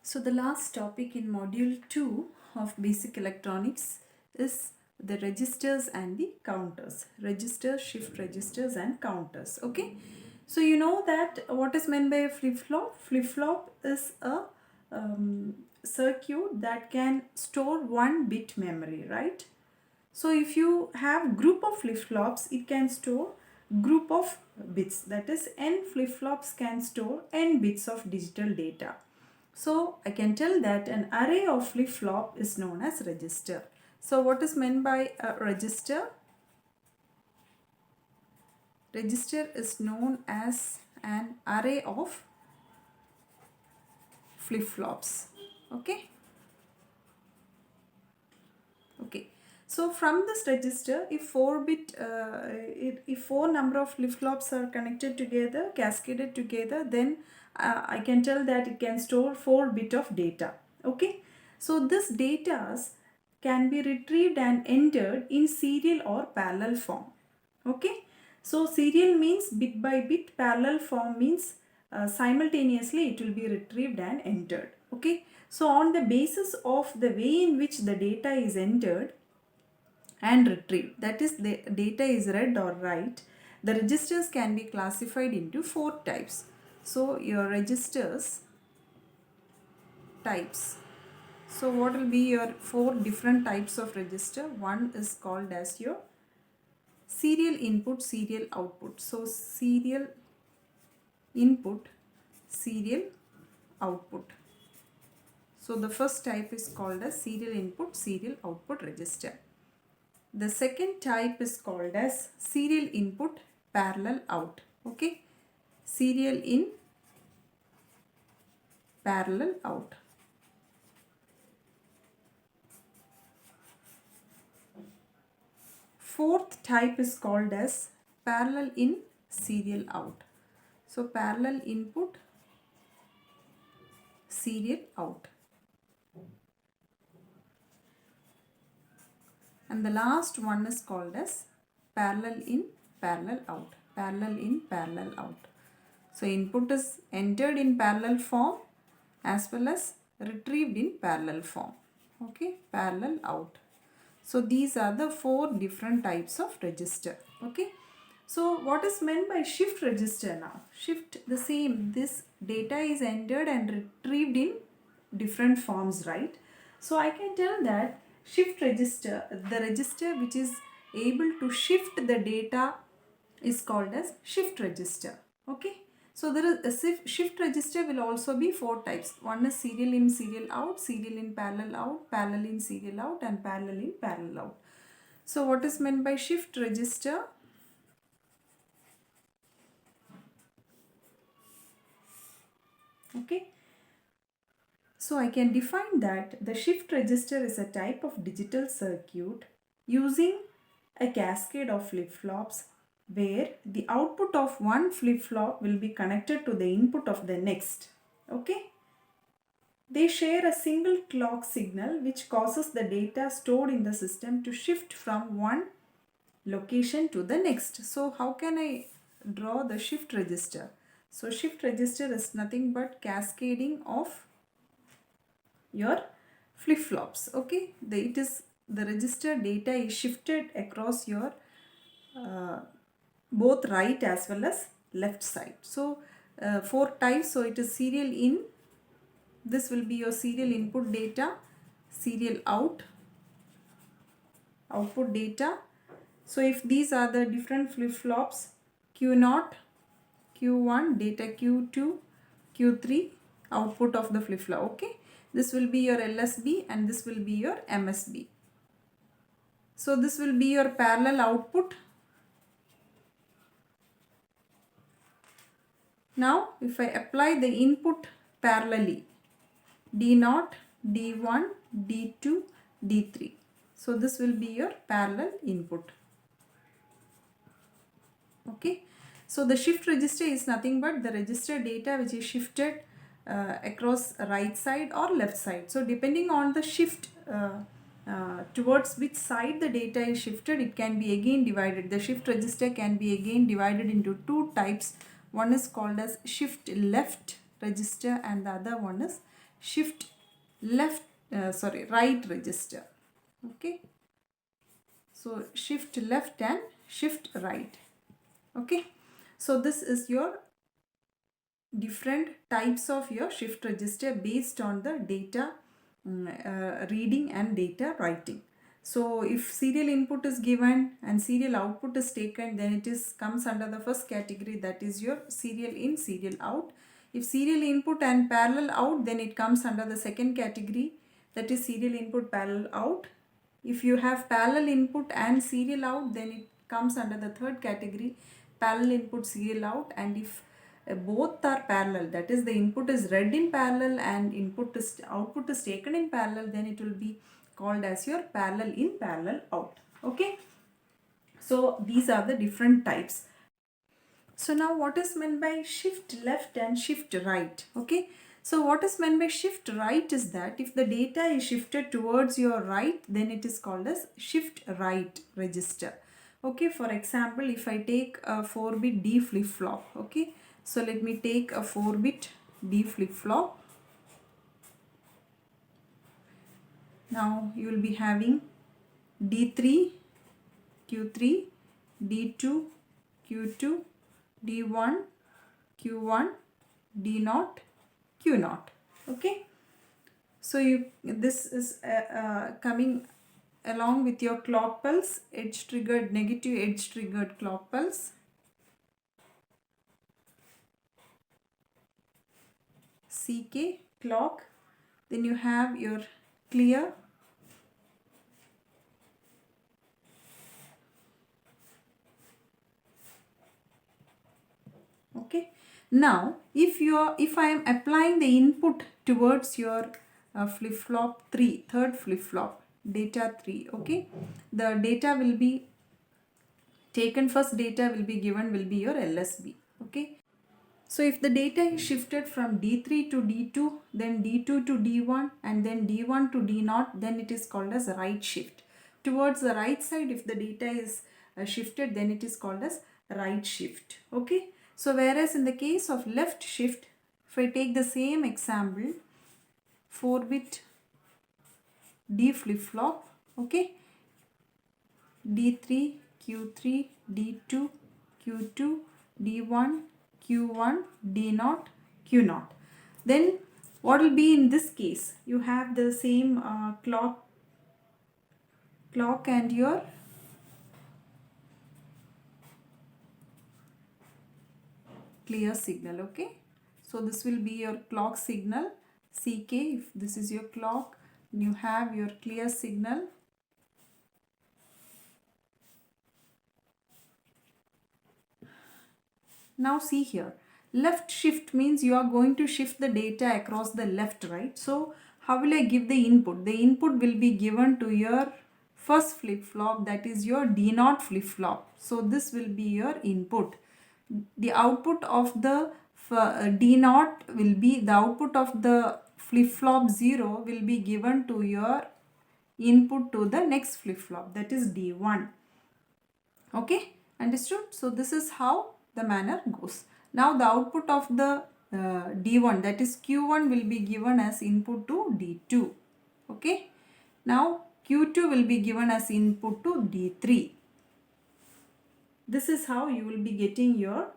So the last topic in module 2 of basic electronics is the registers and the counters. Registers, shift registers and counters. Okay. So you know that what is meant by a flip-flop? Flip-flop is a circuit that can store 1 bit memory, right? So if you have group of flip-flops, it can store group of bits. That is, n flip-flops can store n bits of digital data. So I can tell that an array of flip-flop is known as register. So what is meant by a register? Register is known as an array of flip-flops. Okay. Okay. So from this register, if 4 number of flip-flops are connected together, cascaded together, then I can tell that it can store 4 bit of data. Okay. So this data can be retrieved and entered in serial or parallel form. Okay. So serial means bit by bit, parallel form means simultaneously it will be retrieved and entered. Okay. So on the basis of the way in which the data is entered and retrieved, that is the data is read or write, the registers can be classified into 4 types. So your registers types. So what will be your 4 different types of register? One is called as your serial input, serial output. So serial input, serial output. So the first type is called as serial input, serial output register. The second type is called as serial input, parallel out. Okay. Serial in, parallel out. Fourth type is called as parallel in, serial out. So parallel input, serial out. And the last one is called as parallel in, parallel out. Parallel in, parallel out. So input is entered in parallel form as well as retrieved in parallel form. Okay, parallel out. So these are the 4 different types of register. Okay. So what is meant by shift register now? Shift, the same. This data is entered and retrieved in different forms, right? So I can tell that shift register, the register which is able to shift the data is called as shift register. Okay. So there is a shift register will also be 4 types. One is serial in, serial out, serial in, parallel out, parallel in, serial out and parallel in, parallel out. So what is meant by shift register? Okay. So I can define that the shift register is a type of digital circuit using a cascade of flip-flops where the output of one flip-flop will be connected to the input of the next. Okay. They share a single clock signal which causes the data stored in the system to shift from one location to the next. So how can I draw the shift register? So shift register is nothing but cascading of your flip-flops. Okay, the register data is shifted across your both right as well as left side. So 4 types. So it is serial in, this will be your serial input data, serial out, output data. So if these are the different flip-flops, Q0, Q1, data Q2, Q3, output of the flip-flop. Okay, this will be your LSB and this will be your MSB. So this will be your parallel output. Now if I apply the input parallelly, D0, D1, D2, D3. So this will be your parallel input. Okay. So the shift register is nothing but the register data which is shifted across right side or left side. So depending on the shift towards which side the data is shifted, it can be again divided. The shift register can be again divided into 2 types. One is called as shift left register, and the other one is shift left right register. Okay, so shift left and shift right. Okay, so this is your different types of your shift register based on the data reading and data writing. So if serial input is given and serial output is taken, then it is comes under the first category, that is your serial in, serial out. If serial input and parallel out, then it comes under the second category, that is serial input, parallel out. If you have parallel input and serial out, then it comes under the third category, parallel input, serial out. And if both are parallel, that is the input is read in parallel and output is taken in parallel, then it will be called as your parallel in, parallel out. Okay, so these are the different types. So now what is meant by shift left and shift right? Okay, so what is meant by shift right is that if the data is shifted towards your right, then it is called as shift right register. Okay, for example, if I take a 4-bit D flip-flop, okay, so let me take a 4-bit D flip-flop. Now you will be having D3, Q3, D2, Q2, D1, Q1, D0, Q0. Okay, so this is coming along with your clock pulse, edge triggered, negative edge triggered clock pulse. CK clock, then you have your clear, okay. Now if I am applying the input towards your flip-flop 3, third flip-flop, data 3, okay, the data will be taken, first data will be given, will be your LSB. Okay, so if the data is shifted from D3 to D2, then D2 to D1, and then D1 to D0, then it is called as right shift. Towards the right side, if the data is shifted, then it is called as right shift. Okay, so whereas in the case of left shift, if I take the same example, 4-bit D flip-flop, okay, D3, Q3, D2, Q2, D1, Q1, D0, Q0. Then what will be in this case? You have the same clock and your clear signal. Okay, so this will be your clock signal CK. If this is your clock, you have your clear signal. Now see here, left shift means you are going to shift the data across the left, right? So how will I give the input? The input will be given to your first flip-flop, that is your D0 flip-flop. So this will be your input. The output of the D0 will be, the output of the flip-flop 0 will be given to your input to the next flip-flop, that is D1. Okay, understood? So this is how the manner goes. Now the output of the D1, that is Q1, will be given as input to D2. Okay, now Q2 will be given as input to D3. This is how you will be getting your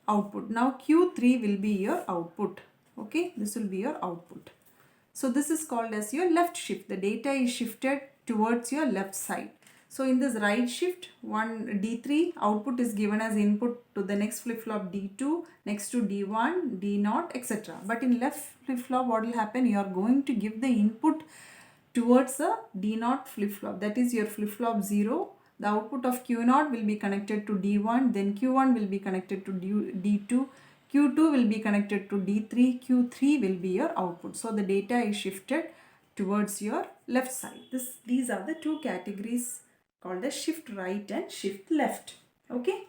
output. Now Q3 will be your output. Okay, this will be your output. So this is called as your left shift. The data is shifted towards your left side. So in this right shift, one D3 output is given as input to the next flip-flop D2, next to D1, D0, etc. But in left flip-flop, what will happen? You are going to give the input towards a D0 flip-flop. That is your flip-flop 0. The output of Q0 will be connected to D1, then Q1 will be connected to D2, Q2 will be connected to D3, Q3 will be your output. So the data is shifted towards your left side. These are the two categories called as shift right and shift left. Okay,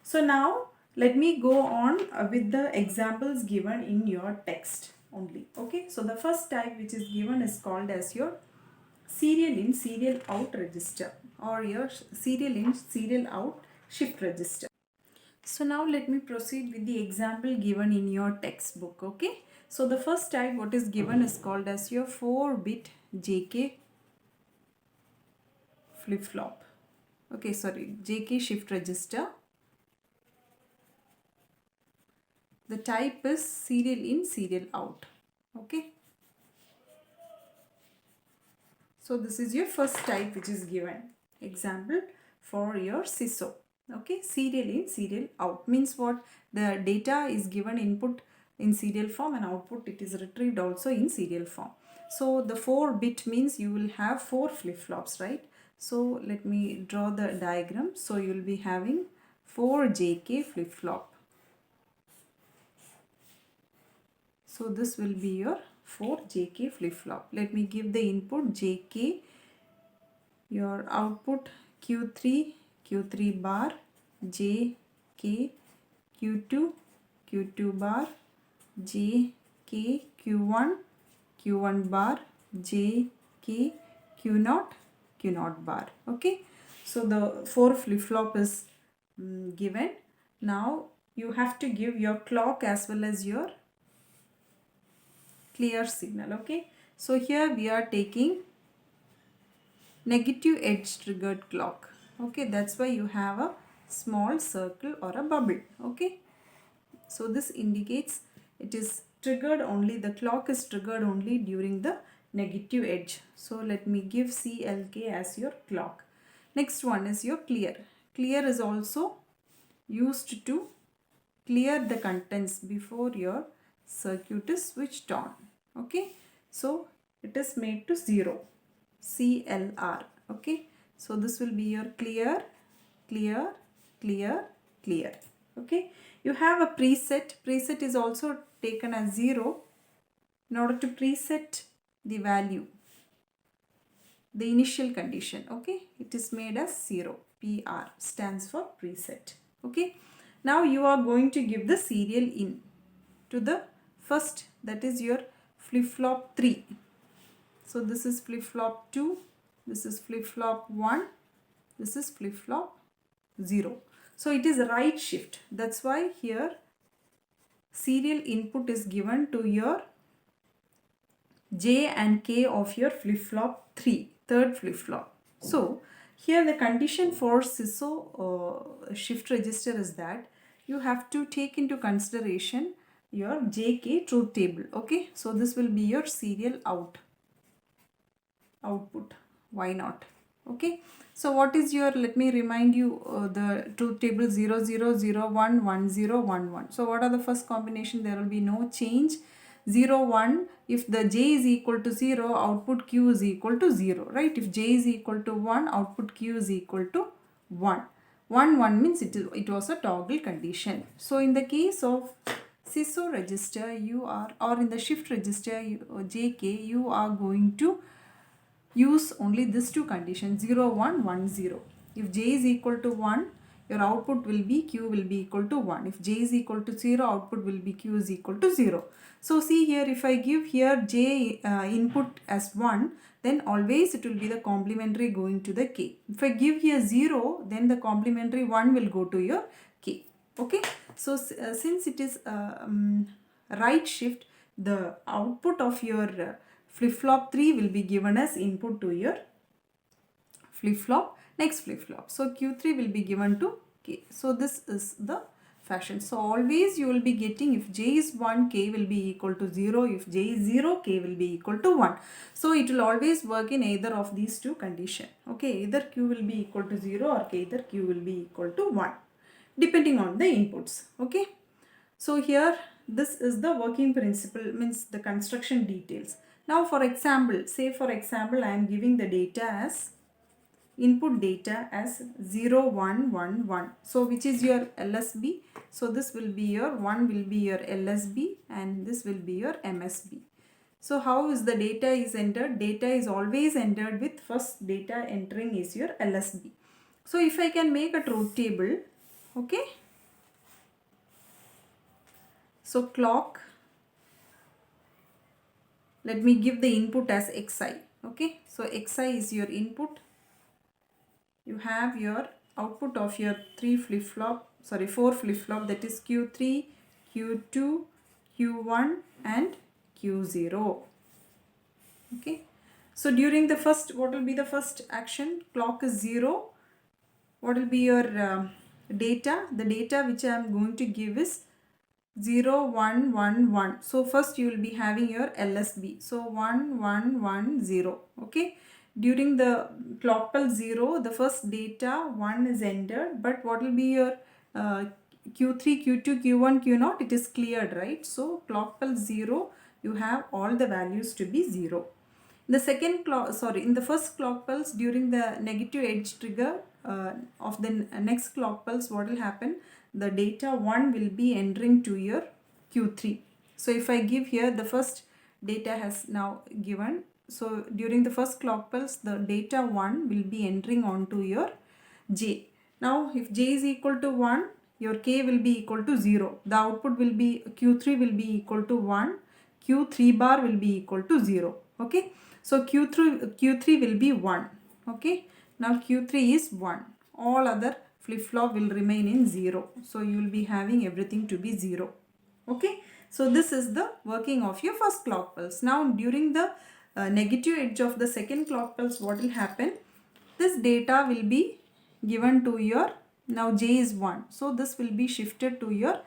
so now let me go on with the examples given in your text only. Okay, so the first type which is given is called as your serial in, serial out register, or your serial in, serial out shift register. So now let me proceed with the example given in your textbook. Okay, so the first type what is given is called as your 4-bit JK flip-flop. Okay, sorry, JK shift register. The type is serial in, serial out. Okay, so this is your first type which is given. Example for your CISO. Okay, serial in, serial out means what? The data is given input in serial form and output it is retrieved also in serial form. So the 4-bit means you will have 4 flip-flops, right? So let me draw the diagram. So you will be having 4 JK flip-flop. So this will be your 4 JK flip-flop. Let me give the input JK, your output Q3, Q3 bar, JK, Q2, Q2 bar, JK, Q1, Q1 bar, JK, Q0, Q0 bar. Okay, so the 4 flip-flop is given. Now you have to give your clock as well as your clear signal. Okay, so here we are taking negative edge triggered clock. Okay, that's why you have a small circle or a bubble. Okay, so this indicates it is triggered only, the clock is triggered only during the negative edge. So let me give CLK as your clock. Next one is your clear. Clear is also used to clear the contents before your circuit is switched on. Okay, so it is made to 0, CLR. Okay, so this will be your clear, clear, clear, clear. Okay, you have a preset. Preset is also taken as 0 in order to preset the value, the initial condition. Okay, it is made as 0. PR stands for preset. Okay, now you are going to give the serial in to the first, that is your flip-flop 3. So this is flip-flop 2, this is flip-flop 1, this is flip-flop 0. So it is right shift. That's why here serial input is given to your J and K of your flip-flop 3, third flip-flop. So here the condition for CISO shift register is that you have to take into consideration your JK truth table. Okay, so this will be your serial output. Why not? Okay, so what is your, let me remind you the truth table 0 0 0 1 1 0 1 1. So what are the first combination? There will be no change. 0 1, if the J is equal to 0, output Q is equal to 0, right? If J is equal to 1, output Q is equal to 1. 1 1 means it was a toggle condition. So in the case of CISO register, you are, or in the shift register JK, you are going to use only these two conditions 0 1 1 0. If J is equal to 1, your output will be Q will be equal to 1. If J is equal to 0, output will be Q is equal to 0. So see here, if I give here J input as 1, then always it will be the complementary going to the K. If I give here 0, then the complementary 1 will go to your K. Okay, so since it is right shift, the output of your flip-flop 3 will be given as input to your flip-flop, next flip-flop. So Q3 will be given to K. So this is the fashion. So always you will be getting, if J is 1, K will be equal to 0. If J is 0, K will be equal to 1. So it will always work in either of these two conditions. Okay, either Q will be equal to 0 or either Q will be equal to 1, depending on the inputs. Okay, so here this is the working principle, means the construction details. Now for example, say for example I am giving the data as input data as 0 1 1 1. So which is your LSB? So this will be your 1 will be your LSB and this will be your MSB. So how is the data is entered? Data is always entered with first data entering is your LSB. So if I can make a truth table, okay. So clock, let me give the input as Xi. Okay, so Xi is your input. You have your output of your 4 flip-flop, that is Q3, Q2, Q1 and Q0. Okay. So during the first, what will be the first action? Clock is 0. What will be your data? The data which I am going to give is 0, 1, 1, 1. So first you will be having your LSB. So 1, 1, 1, 0. Okay. During the clock pulse 0, the first data 1 is entered. But what will be your Q3, Q2, Q1, Q0? It is cleared, right? So clock pulse 0, you have all the values to be 0. In the first clock pulse, during the negative edge trigger of the next clock pulse, what will happen? The data 1 will be entering to your Q3. So if I give here, the first data has now given. So during the first clock pulse, the data 1 will be entering onto your J. Now if J is equal to 1, your K will be equal to 0. The output will be Q3 will be equal to 1. Q3 bar will be equal to 0. Okay. So Q3 will be 1. Okay. Now Q3 is 1. All other flip-flop will remain in 0. So you will be having everything to be 0. Okay. So this is the working of your first clock pulse. Now during the negative edge of the second clock pulse, what will happen? This data will be given to your, now J is 1. So this will be shifted to your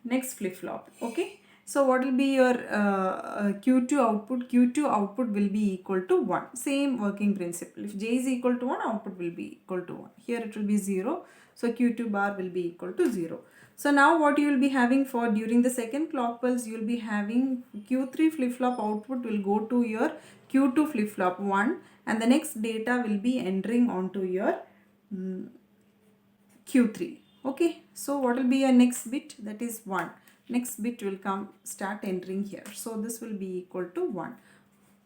next flip-flop. Okay. So what will be your Q2 output? Q2 output will be equal to 1. Same working principle. If J is equal to 1, output will be equal to 1. Here it will be 0. So Q2 bar will be equal to 0. So now what you will be having for during the second clock pulse, you will be having Q3 flip-flop output will go to your Q2 flip-flop 1, and the next data will be entering onto your Q3. Okay, so what will be your next bit? That is 1. Next bit will start entering here. So this will be equal to 1.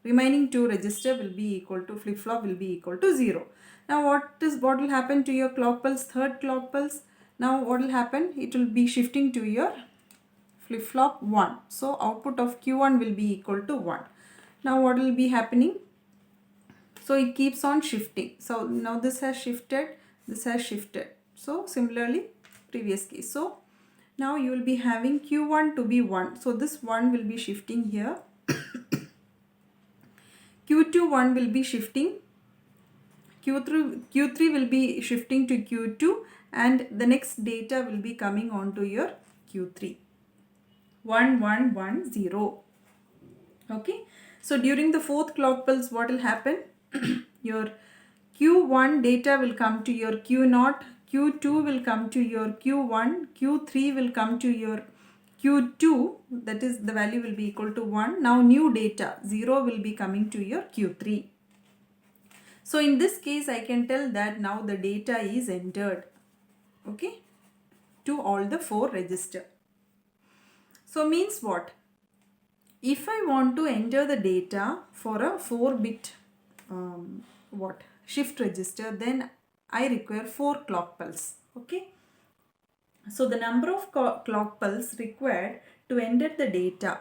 Remaining 2 register will be equal to, flip-flop will be equal to 0. Now what will happen to your clock pulse, third clock pulse? Now what will happen? It will be shifting to your flip-flop 1. So output of Q1 will be equal to 1. Now what will be happening? So it keeps on shifting. So now this has shifted, this has shifted. So similarly, previous case. So now you will be having Q1 to be 1. So this 1 will be shifting here. Q2 1 will be shifting. Q3 will be shifting to Q2, and the next data will be coming onto your Q3. 1, 1, 1, 0. Okay. So during the fourth clock pulse, what will happen? Your Q1 data will come to your Q0, Q2 will come to your Q1, Q3 will come to your Q2, that is the value will be equal to 1. Now new data 0 will be coming to your Q3. So in this case I can tell that now the data is entered, okay, to all the 4 register. So means what? If I want to enter the data for a 4-bit shift register, then I require 4 clock pulse. Okay. So the number of clock pulse required to enter the data.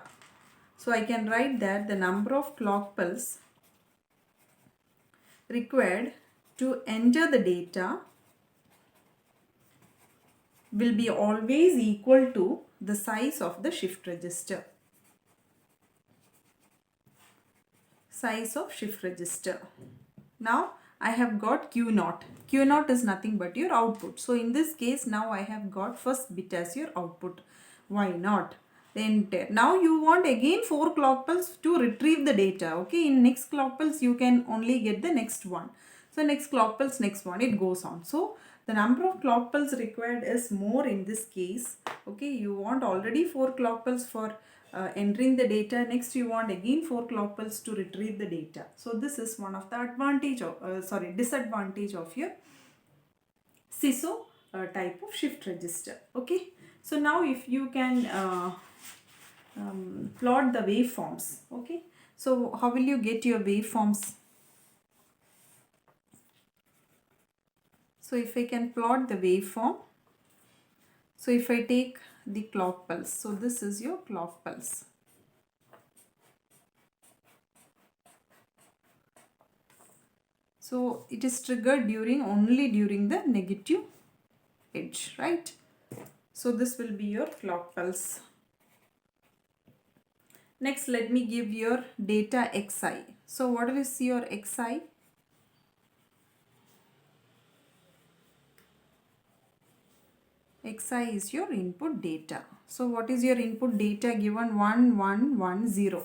So I can write that the number of clock pulse required to enter the data will be always equal to the size of the shift register. Size of shift register. Now I have got Q0. Q0 is nothing but your output. So in this case now I have got first bit as your output. Why not? Enter. Now you want again 4 clock pulse to retrieve the data. Okay, in next clock pulse you can only get the next one. So next clock pulse, next one, it goes on. So the number of clock pulse required is more in this case. Okay, you want already 4 clock pulse for entering the data. Next you want again 4 clock pulse to retrieve the data. So this is one of the disadvantage of your CISO type of shift register. Okay, so now if you can plot the waveforms. Okay, so how will you get your waveforms? So if I can plot the waveform, so if I take the clock pulse, so this is your clock pulse. So it is triggered only during the negative edge, right? So this will be your clock pulse. Next, let me give your data xi. So what is your xi? Xi is your input data. So what is your input data given? 1110. It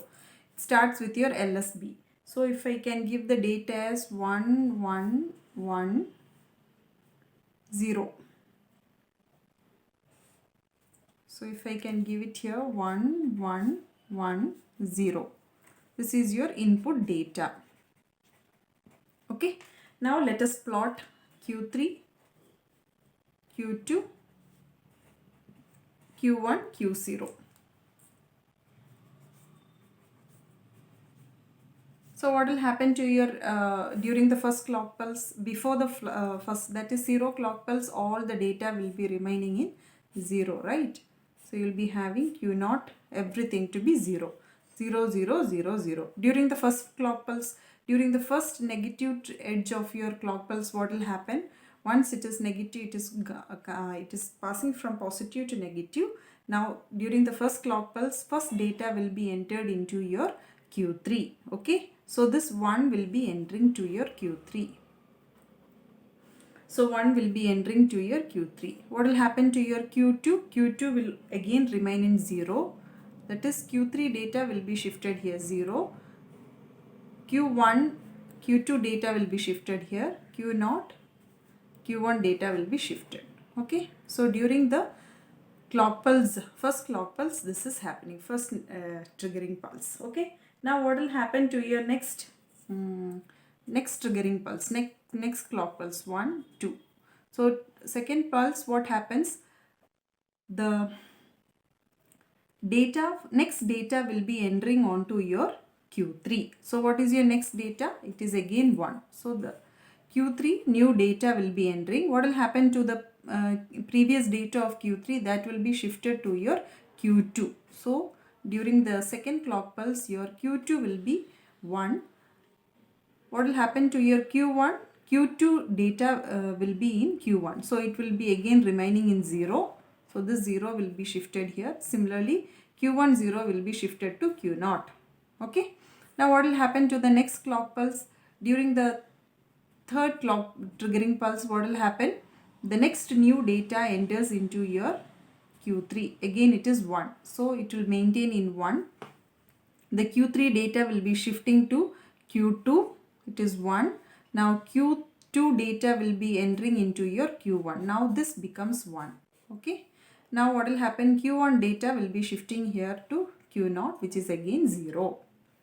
starts with your LSB. So if I can give the data as 1110. So if I can give it here 1110. This is your input data. Okay. Now let us plot Q3, Q2, Q1, Q0. So what will happen to your during the first clock pulse, before the first, that is 0 clock pulse, all the data will be remaining in 0, right? So you will be having Q0, everything to be 0. 0, 0, 0, 0. During the first clock pulse, during the first negative edge of your clock pulse, what will happen? Once it is negative, it is passing from positive to negative. Now during the first clock pulse, first data will be entered into your Q3. Okay. So this 1 will be entering to your Q3. So 1 will be entering to your Q3. What will happen to your Q2? Q2 will again remain in 0. That is Q3 data will be shifted here 0. Q1, Q2 data will be shifted here. Q0, Q1 data will be shifted. Okay. So during the clock pulse, first clock pulse, this is happening. First triggering pulse. Okay. Now what will happen to your next triggering pulse, next clock pulse? 1, 2. So second pulse, what happens? The next data will be entering onto your Q3. So what is your next data? It is again 1. So the Q3 new data will be entering. What will happen to the previous data of Q3? That will be shifted to your Q2. So during the second clock pulse, your Q2 will be 1. What will happen to your Q1? Q2 data will be in Q1. So it will be again remaining in 0. So this 0 will be shifted here. Similarly, Q1 0 will be shifted to Q0. Okay. Now what will happen to the next clock pulse? During the third clock triggering pulse, what will happen? The next new data enters into your Q3. Again it is 1. So it will maintain in 1. The Q3 data will be shifting to Q2. It is 1. Now Q2 data will be entering into your Q1. Now this becomes 1. Okay. Now what will happen? Q1 data will be shifting here to Q0, which is again 0.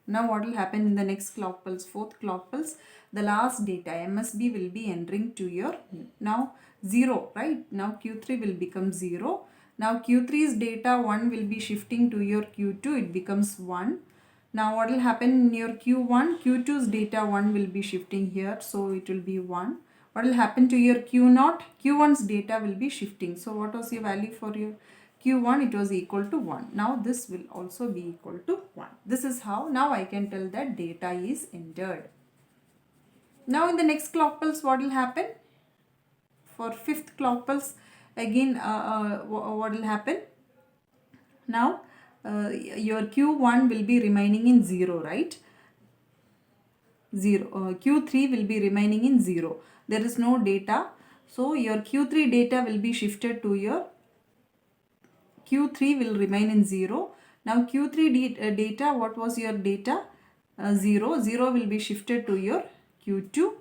Now what will happen in the next clock pulse, fourth clock pulse? The last data, MSB, will be entering to your now 0, right? Now Q3 will become 0. Now Q3's data 1 will be shifting to your Q2. It becomes 1. Now what will happen in your Q1? Q2's data 1 will be shifting here. So it will be 1. What will happen to your Q0? Q1's data will be shifting. So what was your value for your Q1? It was equal to 1. Now this will also be equal to 1. This is how now I can tell that data is entered. Now in the next clock pulse, what will happen? For fifth clock pulse, again what will happen? Now your Q1 will be remaining in 0, right? 0. Q3 will be remaining in 0. There is no data. So your Q3 data will be shifted to your Q3 will remain in 0. Now Q3 data, what was your data? 0. 0 will be shifted to your Q2.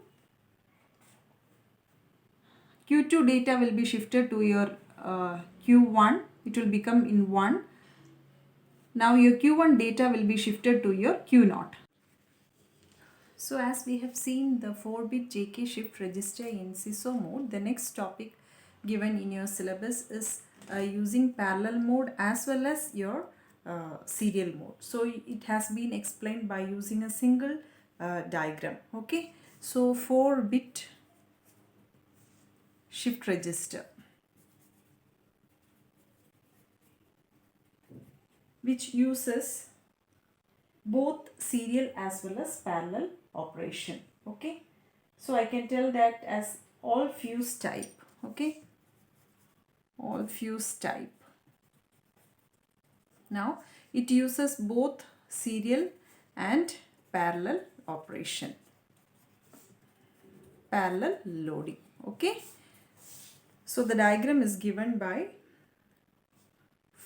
Q2 data will be shifted to your Q1. It will become in 1. Now your Q1 data will be shifted to your Q0. So as we have seen the 4-bit JK shift register in SISO mode, the next topic given in your syllabus is using parallel mode as well as your serial mode. So it has been explained by using a single diagram. Okay. So 4-bit shift register, which uses both serial as well as parallel operation. Okay. So I can tell that as all fuse type. Okay, all fuse type. Now it uses both serial and parallel operation, parallel loading. Okay, so the diagram is given by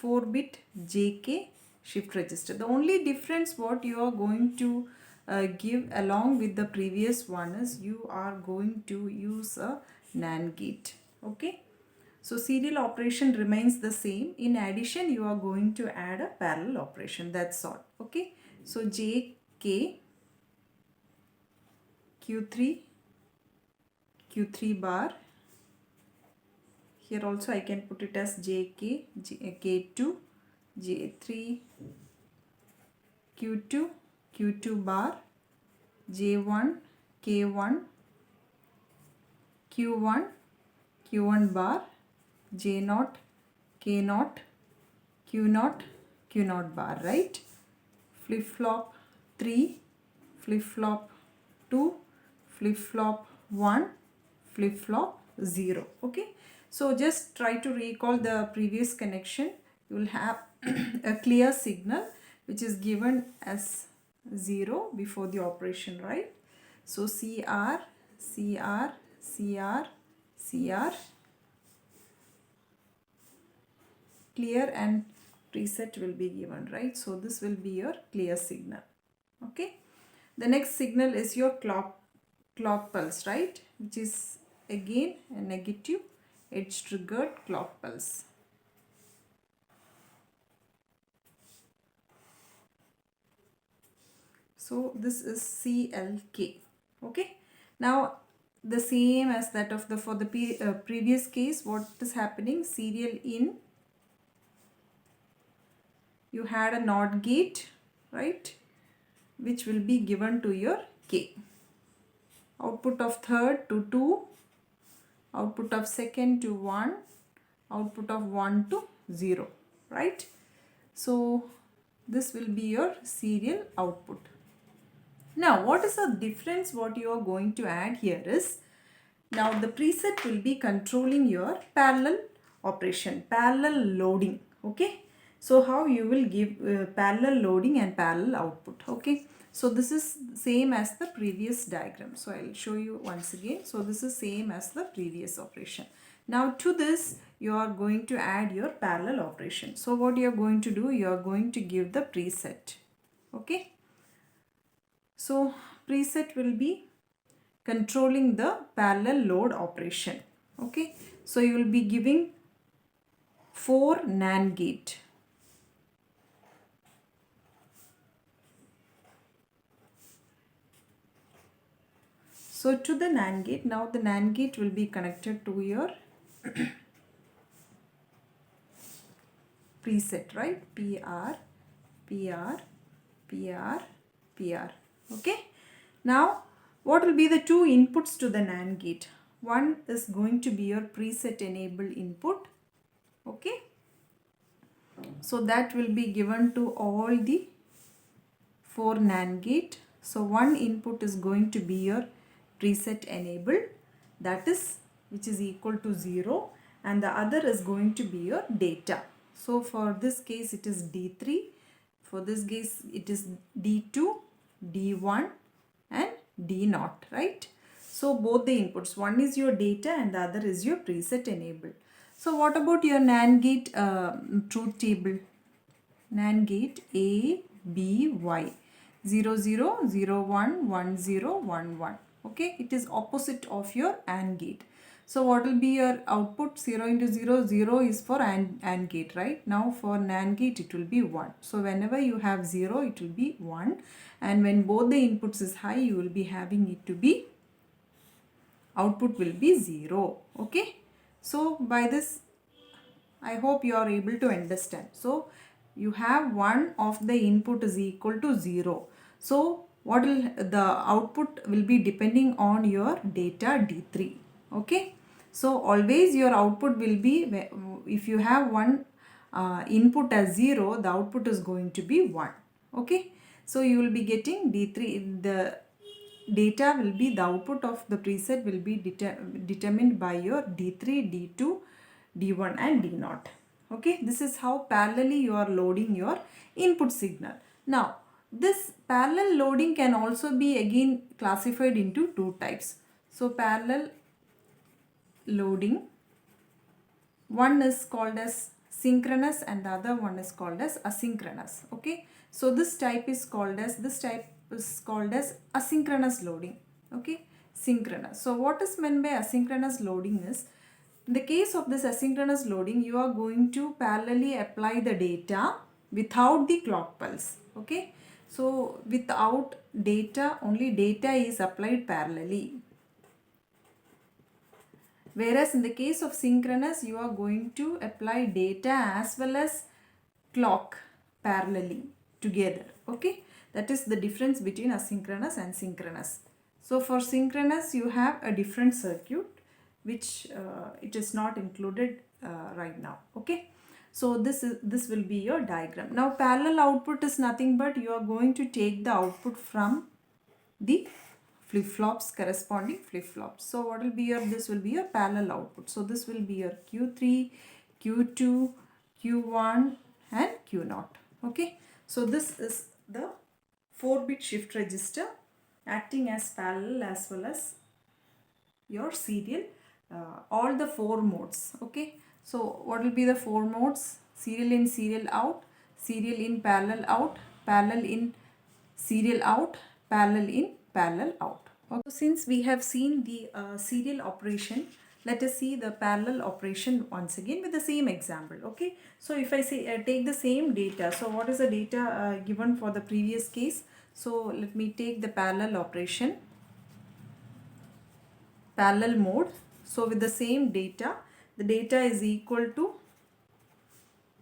4-bit JK shift register. The only difference what you are going to give along with the previous one is you are going to use a NAND gate. Okay, so serial operation remains the same. In addition, you are going to add a parallel operation. That's all. Okay, so JK Q3 Q3 bar. Here also I can put it as JK K2 J3 Q2 Q2 bar, J1 K1 Q1 Q1 bar, J0 K0 Q0 Q0 bar, right? Flip flop 3, flip flop 2, flip flop 1, flip flop 0. Okay, so just try to recall the previous connection. You will have a clear signal which is given as 0 before the operation, right? So CR CR CR CR, clear and preset will be given, right? So this will be your clear signal. Okay, the next signal is your clock pulse, right, which is again a negative edge triggered clock pulse. So this is CLK. Okay, now the same as that of the for the previous case, what is happening, serial in, you had a NOT gate, right, which will be given to your K. Output of third to 2, output of second to 1, output of 1 to 0, right? So this will be your serial output. Now what is the difference what you are going to add here is, now the preset will be controlling your parallel operation, parallel loading. Okay, so how you will give parallel loading and parallel output. Okay, so this is same as the previous diagram. So I will show you once again. So this is same as the previous operation. Now to this you are going to add your parallel operation. So what you are going to do, you are going to give the preset. Okay, so preset will be controlling the parallel load operation. Okay, so you will be giving 4 NAND gate. So to the NAND gate, now the NAND gate will be connected to your preset, right? PR, PR, PR, PR. Okay, now what will be the two inputs to the NAND gate? One is going to be your preset enable input. Okay, so that will be given to all the 4 NAND gate. So one input is going to be your preset enable, that is which is equal to 0, and the other is going to be your data. So for this case it is D3, for this case it is D2, D1 and D0, right? So both the inputs, one is your data and the other is your preset enable. So what about your NAND gate truth table? NAND gate A, B, Y, 0, 0, 0, 1, 1, 0, 1, 1. Okay, it is opposite of your AND gate. So what will be your output? 0 into 0, 0 is for AND gate, right? Now for NAND gate it will be 1. So whenever you have 0 it will be 1, and when both the inputs is high you will be having it to be, output will be 0. Okay, so by this I hope you are able to understand. So you have one of the input is equal to 0. So what will the output will be depending on your data D3. Okay, so always your output will be, if you have one input as 0, the output is going to be 1. Okay, so you will be getting D3, the data will be, the output of the preset will be determined by your D3, D2, D1 and D0. Okay, this is how parallelly you are loading your input signal. Now, this parallel loading can also be again classified into two types. So, parallel loading, one is called as synchronous and the other one is called as asynchronous. Okay, so this type is called as asynchronous loading. Okay, synchronous. So what is meant by asynchronous loading is, in the case of this asynchronous loading, you are going to parallelly apply the data without the clock pulse. Okay, so without data, only data is applied parallelly. Whereas in the case of synchronous, you are going to apply data as well as clock parallelly together. Okay, that is the difference between asynchronous and synchronous. So for synchronous, you have a different circuit which it is not included right now. Okay, so this will be your diagram. Now parallel output is nothing but you are going to take the output from the flip-flops, corresponding flip-flops. So what will be your, this will be your parallel output. So this will be your Q3, Q2, Q1 and Q0. Okay, so this is the 4-bit shift register acting as parallel as well as your serial, all the 4 modes. Okay, so what will be the 4 modes? Serial in, serial out, serial in, parallel out, parallel in, serial out, parallel in, parallel out. Okay. So since we have seen the serial operation, let us see the parallel operation once again with the same example. Okay, so if I say take the same data, so what is the data given for the previous case? So let me take the parallel operation, parallel mode. So with the same data, the data is equal to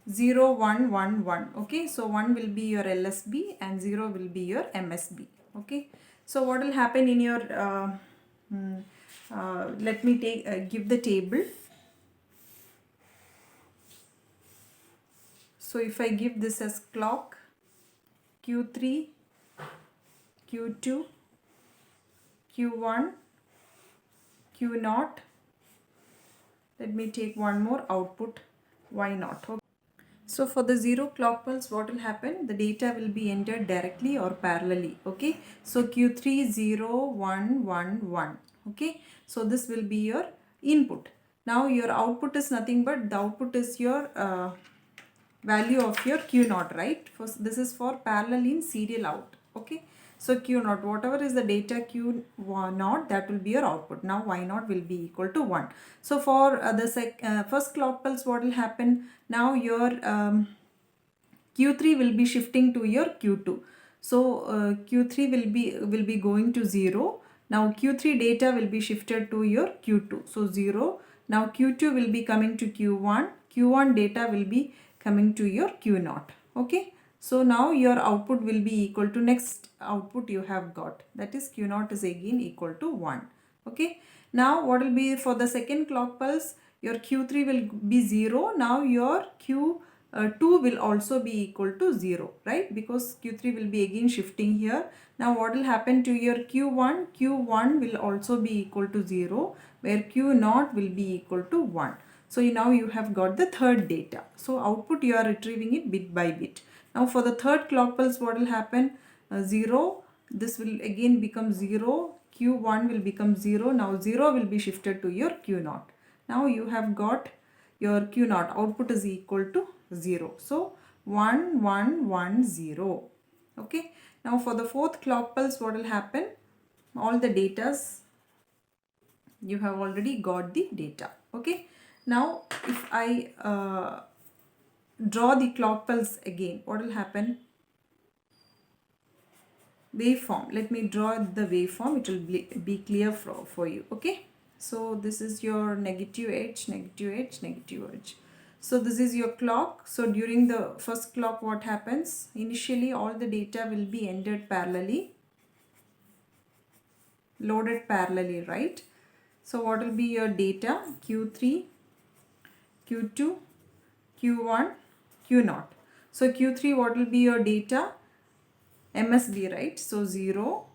0, 1, 1, 1. Okay, so 1 will be your LSB and 0 will be your MSB. Okay, so what will happen in your let me give the table. So if I give this as clock, Q3, Q2, Q1, Q0, let me take one more output, Y0. Okay. So for the 0 clock pulse, what will happen? The data will be entered directly or parallelly. Okay, so Q3 0 1 1 1. Okay, so this will be your input. Now your output is nothing but the output is your value of your Q0, right? This is for parallel in, serial out. Okay, so Q0, whatever is the data Q0, that will be your output. Now Y0 will be equal to 1. So for the first clock pulse, what will happen? Now your Q3 will be shifting to your Q2. So Q3 will be going to 0. Now Q3 data will be shifted to your Q2. So 0. Now Q2 will be coming to Q1. Q1 data will be coming to your Q0. Okay. So now your output will be equal to next output you have got. That is Q0 is again equal to 1. Okay. Now what will be for the second clock pulse? Your Q3 will be 0. Now your Q2 will also be equal to 0, right? Because Q3 will be again shifting here. Now what will happen to your Q1? Q1 will also be equal to 0, where Q0 will be equal to 1. So now you have got the third data. So output you are retrieving it bit by bit. Now for the third clock pulse, what will happen? 0, this will again become 0, Q1 will become 0, now 0 will be shifted to your Q0. Now you have got your Q0, output is equal to 0. So 1, 1, 1, 0. Okay. Now for the fourth clock pulse, what will happen? All the datas, you have already got the data. Okay. Now if I draw the clock pulse again, what will happen? Waveform. Let me draw the waveform. It will be clear for you. Okay. So this is your negative edge, negative edge, negative edge. So this is your clock. So during the first clock, what happens? Initially all the data will be entered parallelly, loaded parallelly, right? So what will be your data? Q3, Q2, Q1, Q0. So Q3, what will be your data? MSB, right? So 0,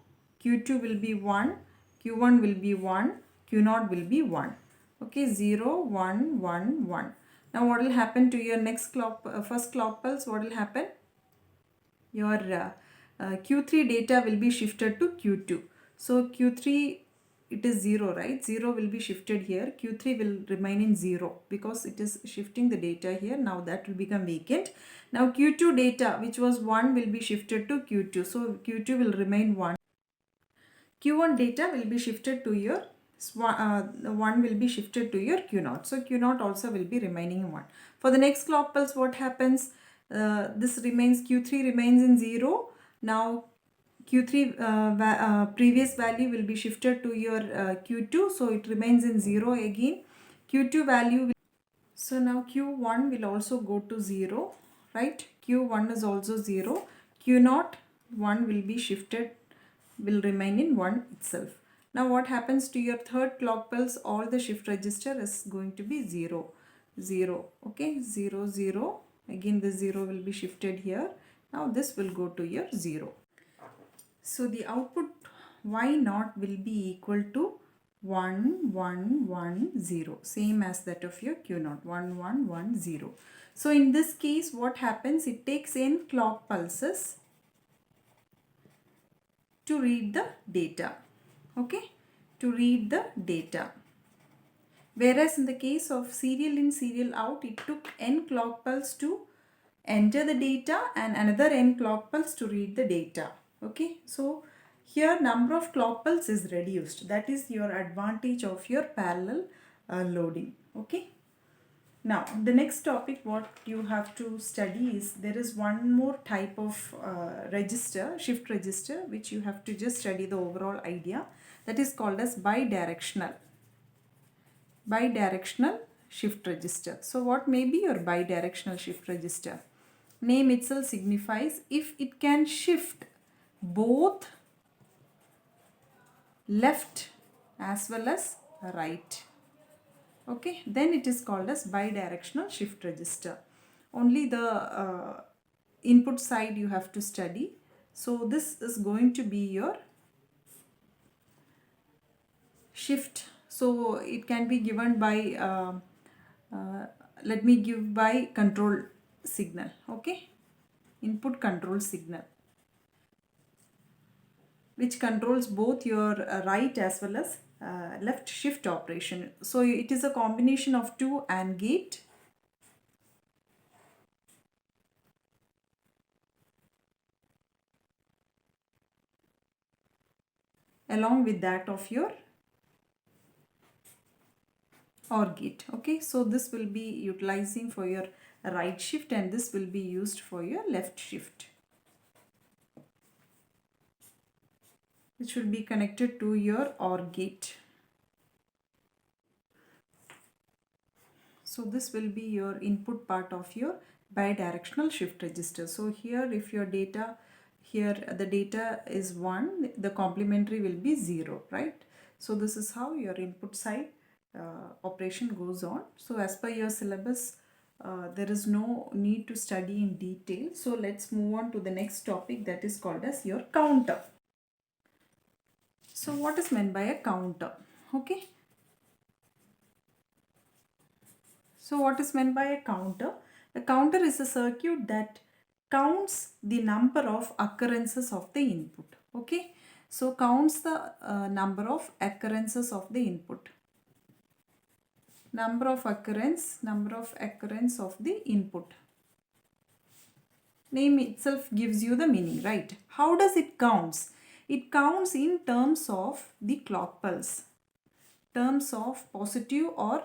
Q2 will be 1, Q1 will be 1, Q0 will be 1. Okay, 0, 1, 1, 1. Now what will happen to your next clock, first clock pulse? What will happen? Your Q3 data will be shifted to Q2. So Q3, it is 0, right? 0 will be shifted here. Q3 will remain in 0 because it is shifting the data here. Now that will become vacant. Now Q2 data, which was 1, will be shifted to Q2. So Q2 will remain 1. Q1 data will be shifted to your 1 will be shifted to your Q0. So Q0 also will be remaining 1. For the next clock pulse, what happens? This remains, Q3 remains in 0. Now Q3 previous value will be shifted to your Q2. So it remains in 0 again. Q2 value will, so now Q1 will also go to 0, right? Q1 is also 0. Q0 1 will be shifted, will remain in 1 itself. Now what happens to your third clock pulse? All the shift register is going to be 0, 0. Okay, 0, 0. Again the 0 will be shifted here. Now this will go to your 0. So the output Y0 will be equal to 1, 1, 1, 0. Same as that of your Q0, 1, 1, 1, 0. So in this case, what happens? It takes n clock pulses to read the data. Okay, to read the data. Whereas in the case of serial in, serial out, it took n clock pulse to enter the data and another n clock pulse to read the data. Okay, so here number of clock pulse is reduced. That is your advantage of your parallel loading. Okay. Now the next topic what you have to study is, there is one more type of register, shift register, which you have to just study the overall idea. That is called as bidirectional shift register. So what may be your bidirectional shift register? Name itself signifies if it can shift both left as well as right. Okay, then it is called as bidirectional shift register. Only the input side you have to study. So this is going to be your shift. So it can be given by let me give by control signal. Okay, input control signal, which controls both your right as well as left shift operation. So it is a combination of 2 AND gate along with that of your OR gate. Okay, so this will be utilizing for your right shift and this will be used for your left shift, which will be connected to your OR gate. So this will be your input part of your bidirectional shift register. So here if your data, here the data is 1, the complementary will be 0, right? So this is how your input side operation goes on. So as per your syllabus, there is no need to study in detail. So let's move on to the next topic, that is called as your counter. So what is meant by a counter? Okay. So what is meant by a counter? A counter is a circuit that counts the number of occurrences of the input. Okay. So counts the number of occurrences of the input. Number of occurrence of the input. Name itself gives you the meaning, right? How does it counts? It counts in terms of the clock pulse. Terms of positive or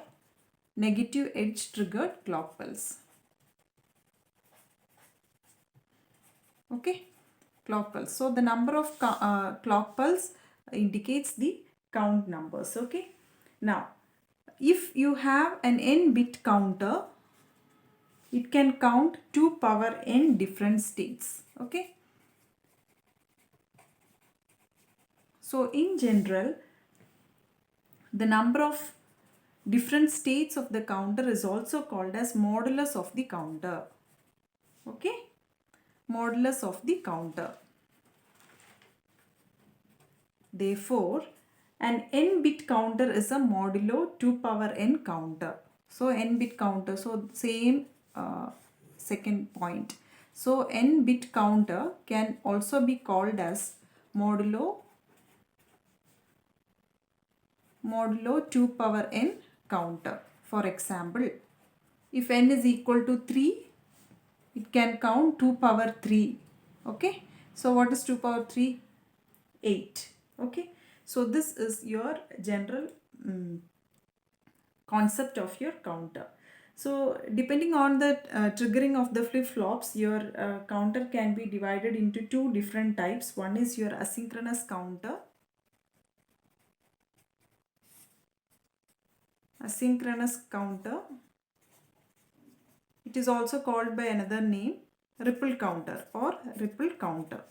negative edge triggered clock pulse. Okay, clock pulse. So the number of clock pulse indicates the count numbers. Okay. Now, if you have an n bit counter, it can count 2 power n different states. Okay. So in general, the number of different states of the counter is also called as modulus of the counter. Okay, modulus of the counter. Therefore, an n bit counter is a modulo 2 power n counter. So n bit counter, so same second point. So n bit counter can also be called as modulo 2 power n counter. For example, if n is equal to 3, it can count 2 power 3. Okay. So what is 2 power 3? 8. Okay. So this is your general concept of your counter. So depending on the triggering of the flip-flops, your counter can be divided into two different types. One is your asynchronous counter. Asynchronous counter. It is also called by another name, ripple counter or ripple counter.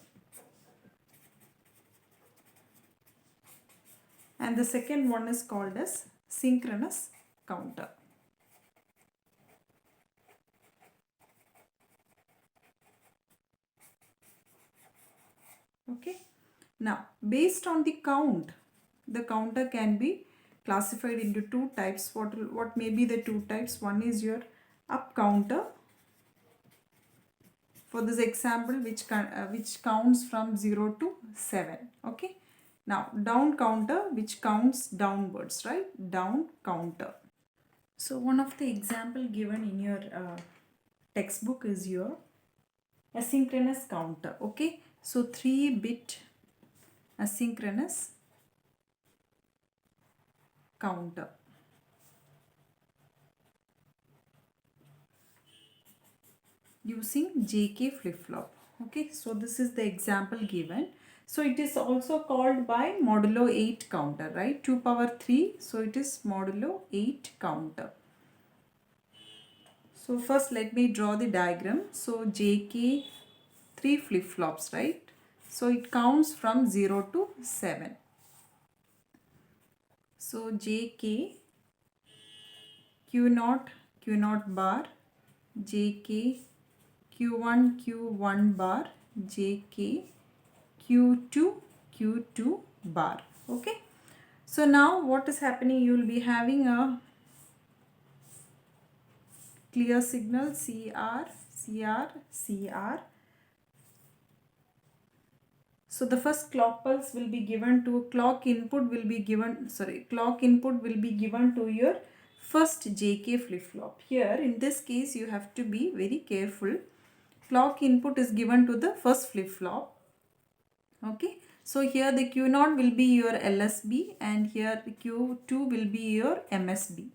And the second one is called as synchronous counter. Okay. Now, based on the count, the counter can be classified into two types. What may be the two types? One is your up counter. For this example, which counts from 0 to 7. Okay. Now, down counter, which counts downwards, right? Down counter. So, one of the example given in your textbook is your asynchronous counter. Okay. So, 3-bit asynchronous counter. Using JK flip-flop. Okay, so this is the example given. So it is also called by modulo 8 counter, right? 2 power 3. So it is modulo 8 counter. So first let me draw the diagram. So JK 3 flip-flops, right? So it counts from 0 to 7. So JK Q0 Q0 bar, JK Q1 Q1 bar, JK Q2 Q2 bar. Okay. So now what is happening? You will be having a clear signal CR, CR, CR. So the first clock pulse will be given to clock input will be given to your first JK flip-flop. Here in this case you have to be very careful. Clock input is given to the first flip-flop. Okay. So here the Q0 will be your LSB and here the Q2 will be your MSB.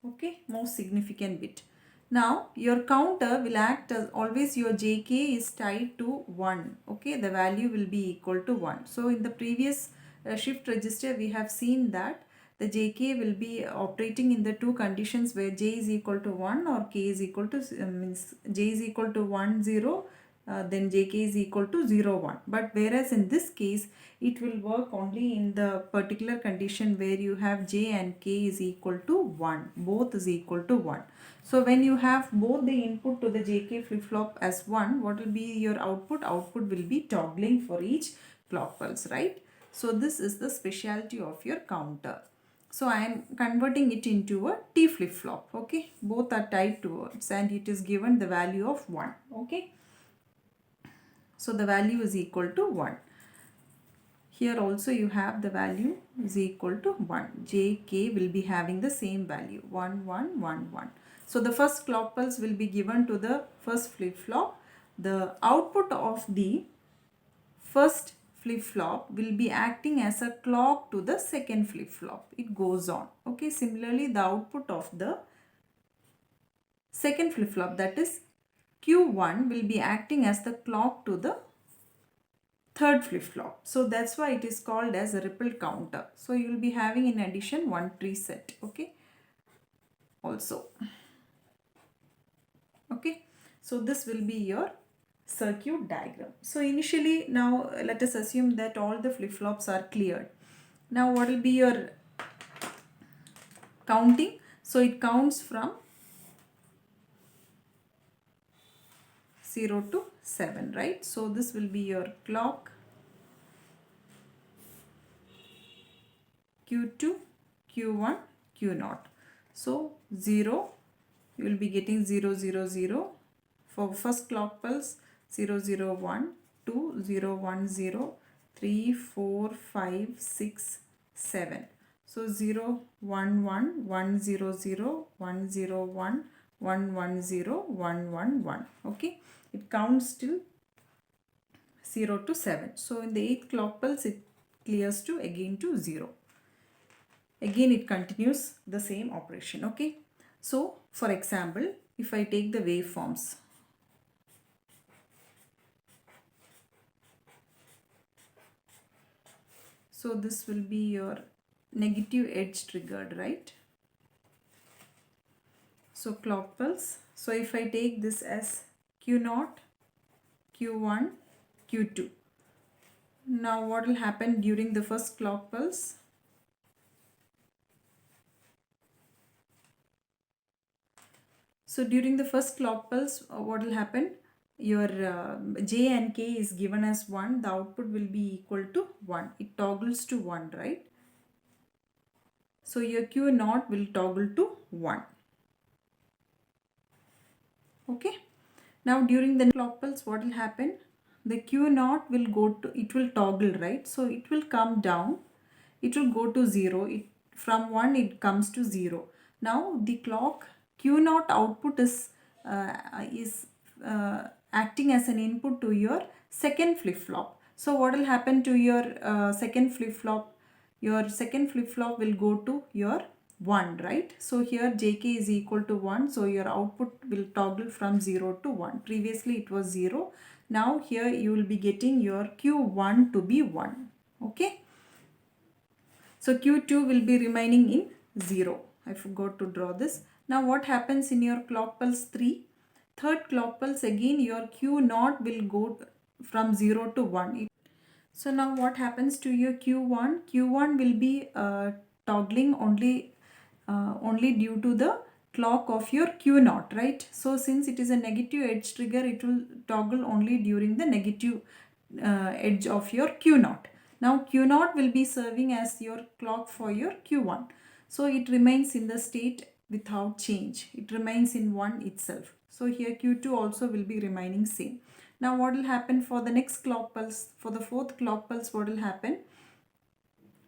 Okay, most significant bit. Now your counter will act as always your JK is tied to 1. Okay, the value will be equal to 1. So in the previous shift register we have seen that the JK will be operating in the two conditions where J is equal to 1 or K is equal to means J is equal to 1 0 then JK is equal to 0 1. But whereas in this case it will work only in the particular condition where you have J and K is equal to 1. Both is equal to 1. So when you have both the input to the JK flip-flop as 1, what will be your output? Output will be toggling for each clock pulse, right? So this is the specialty of your counter. So I am converting it into a T flip-flop. Okay, both are tied towards and it is given the value of 1. Okay, so the value is equal to 1. Here also you have the value is equal to 1. JK will be having the same value 1 1 1 1. So the first clock pulse will be given to the first flip-flop. The output of the first flip-flop will be acting as a clock to the second flip-flop. It goes on. Okay, similarly the output of the second flip-flop, that is Q1, will be acting as the clock to the third flip-flop. So that's why it is called as a ripple counter. So you will be having in addition one preset. Okay, also. Okay, so this will be your circuit diagram. So initially, now let us assume that all the flip-flops are cleared. Now what will be your counting? So it counts from 0 to 7, right? So this will be your clock. Q2, Q1, Q0. So 0, you will be getting 0 0 0 for first clock pulse, 0 0 1 2 0 1 0 3 4 5 6 7. So 0 1 1 1 0 0 1 0 1 1 1 0 1 1 1. Okay, it counts till 0 to 7. So in the 8th clock pulse it clears to again to 0. Again it continues the same operation. Okay, so for example, if I take the waveforms, so this will be your negative edge triggered, right? So clock pulse. So if I take this as Q0, Q1, Q2. Now what will happen during the first clock pulse? So during the first clock pulse, what will happen? Your J and K is given as 1. The output will be equal to 1. It toggles to 1, right? So your Q0 will toggle to 1. Okay. Now during the clock pulse, what will happen? The Q0 will go to, it will toggle, right? So it will come down. It will go to 0. From 1 it comes to 0. Now the clock Q0 output is acting as an input to your second flip-flop. So what will happen to your second flip-flop? Your second flip-flop will go to your 1, right? So here JK is equal to 1. So your output will toggle from 0 to 1. Previously it was 0. Now here you will be getting your Q1 to be 1. Okay. So Q2 will be remaining in 0. I forgot to draw this. Now what happens in your clock pulse 3? Third clock pulse, again your Q0 will go from 0 to 1. So now what happens to your Q1? Q1 will be toggling only due to the clock of your Q0, right? So since it is a negative edge trigger, it will toggle only during the negative edge of your Q0. Now Q0 will be serving as your clock for your Q1. So it remains in the state without change. It remains in 1 itself. So here Q2 also will be remaining same. Now what will happen for the next clock pulse? For the fourth clock pulse, what will happen?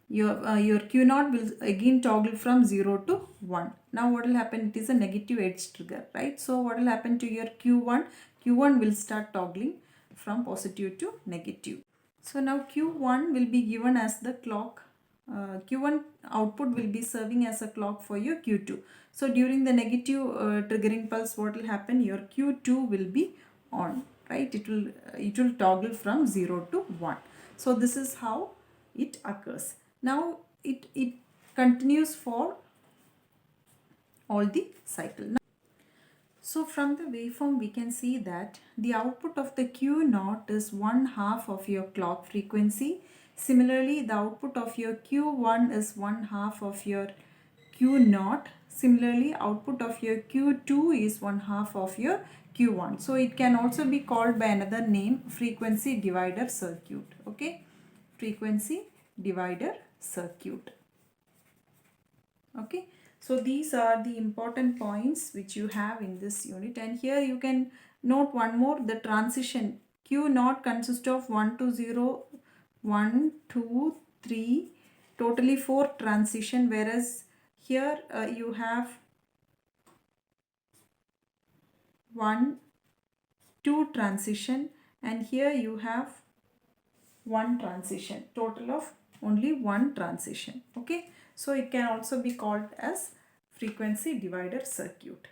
Your Q0 will again toggle from 0 to 1. Now what will happen? It is a negative edge trigger, right? So what will happen to your Q1? Q1 will start toggling from positive to negative. So now Q1 will be given as the clock. Q1 output will be serving as a clock for your Q2. So during the negative triggering pulse, what will happen? Your Q2 will be on, right? It will toggle from 0 to 1. So this is how it occurs. Now it continues for all the cycle. So from the waveform we can see that the output of the Q0 is 1/2 of your clock frequency. Similarly, the output of your Q1 is 1/2 of your Q0. Similarly, output of your Q2 is 1/2 of your Q1. So it can also be called by another name, frequency divider circuit. Okay, frequency divider circuit. Okay, so these are the important points which you have in this unit, and here you can note one more. The transition Q0 consists of 1 to 0, 1, 2, 3, totally 4 transition, whereas here you have 1, 2 transition, and here you have 1 transition, total of only 1 transition. Okay, so it can also be called as frequency divider circuit.